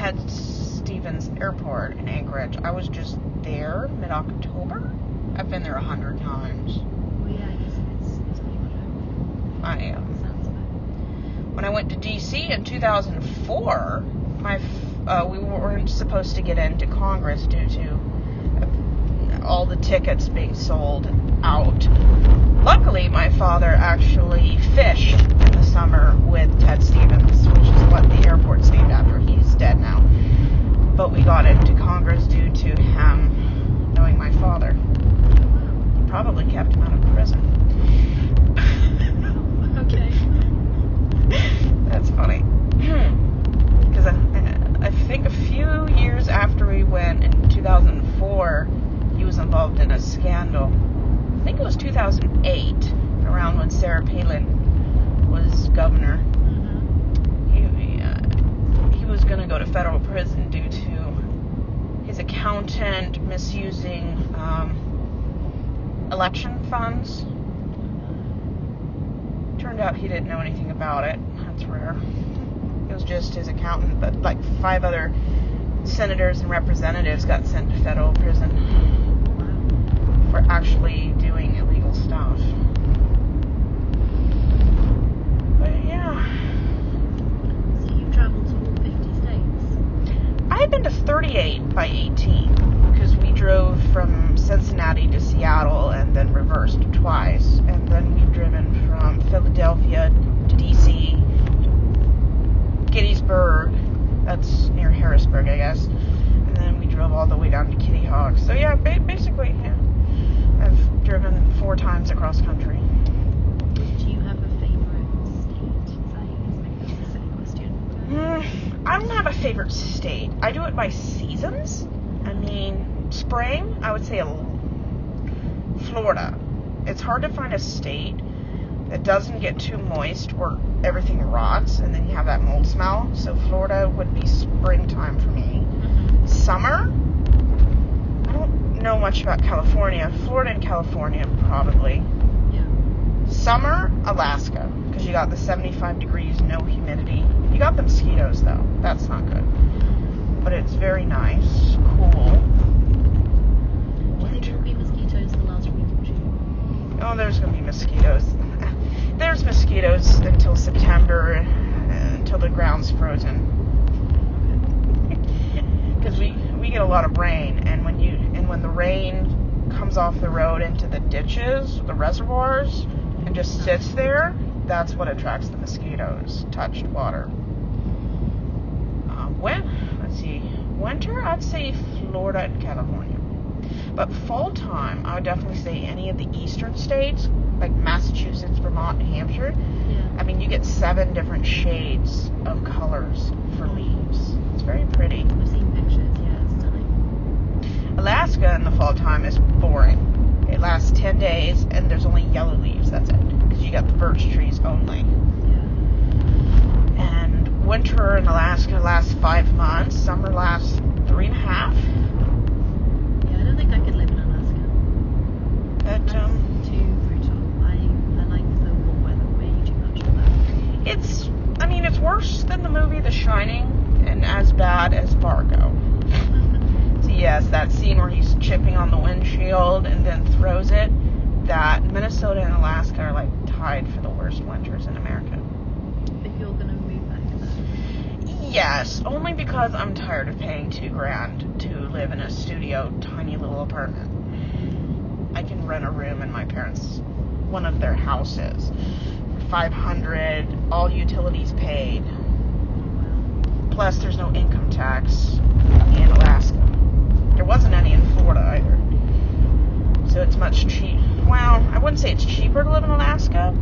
Ted Stevens Airport in Anchorage. I was just there mid-October. I've been there 100 times. Well, yeah, I guess it's pretty much over. I am. Sounds like. When I went to D.C. in 2004, we weren't supposed to get into Congress due to all the tickets being sold out. Luckily, my father actually fished in the summer with Ted Stevens, which is what the airport's named after. He's dead now. But we got into Congress due to him knowing my father. Probably kept him out of prison. Okay. That's funny. Because I think a few years after we went, in 2004, he was involved in a scandal. I think it was 2008, around when Sarah Palin was governor. He was going to go to federal prison due to his accountant misusing election funds. Turned out he didn't know anything about it. That's rare. It was just his accountant, but like 5 other senators and representatives got sent to federal prison for actually doing illegal stuff. But yeah. So you've travelled to all 50 states? I've been to 38 by 18, because we drove from Cincinnati to Seattle and then reversed twice. And then we've driven from Philadelphia to D.C., Gettysburg, that's near Harrisburg, I guess. And then we drove all the way down to Kitty Hawk. So yeah, basically, yeah. I've driven 4 times across country. Do you have a favourite state? Maybe that's a silly question. I don't have a favorite state. I do it by seasons. I mean, spring, I would say Florida. It's hard to find a state that doesn't get too moist or everything rots and then you have that mold smell. So Florida would be springtime for me. Summer, I don't know much about California. Florida and California, probably. Yeah. Summer, Alaska, because you got the 75 degrees, no humidity. You got the mosquitoes, though. That's not good. But it's very nice, cool. Do you think there will be mosquitoes the last week of June? Oh, there's going to be mosquitoes. There's mosquitoes until September, until the ground's frozen. Because we get a lot of rain, and when the rain comes off the road into the ditches, the reservoirs, and just sits there, that's what attracts the mosquitoes. Touched water. Let's see, winter, I'd say Florida and California. But fall time, I would definitely say any of the eastern states, like Massachusetts, Vermont, New Hampshire. Yeah. I mean, you get 7 different shades of colors for leaves. It's very pretty. I've seen pictures, yeah, it's stunning. Alaska in the fall time is boring. It lasts 10 days, and there's only yellow leaves, that's it. Because you got the birch trees only. Yeah. And winter in Alaska lasts 5 months. Summer lasts 3.5. Yeah, I don't think I could live in Alaska. But, That's too brutal. I like the warm weather way too much for that. it's worse than the movie The Shining and as bad as Fargo. So yes, that scene where he's chipping on the windshield and then throws it, that Minnesota and Alaska are like tied for the worst winters in America. If you're gonna move back there. Yes, only because I'm tired of paying $2,000 to live in a studio, tiny little apartment. I can rent a room in my parents' one of their houses for $500, all utilities paid. Plus, there's no income tax in Alaska. There wasn't any in Florida either. So it's much cheap. Well, I wouldn't say it's cheaper to live in Alaska,